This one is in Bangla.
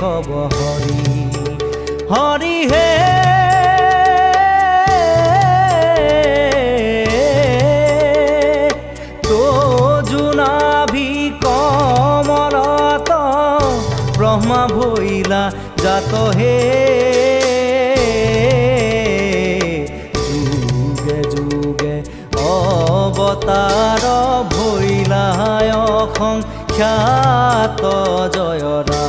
কব হরি হরি হে তো জুনাভি কমলত ব্রহ্মা ভৈলা জাত হে যুগে যুগে অবতার ভৈলায় অসংখ্যাত জয়রা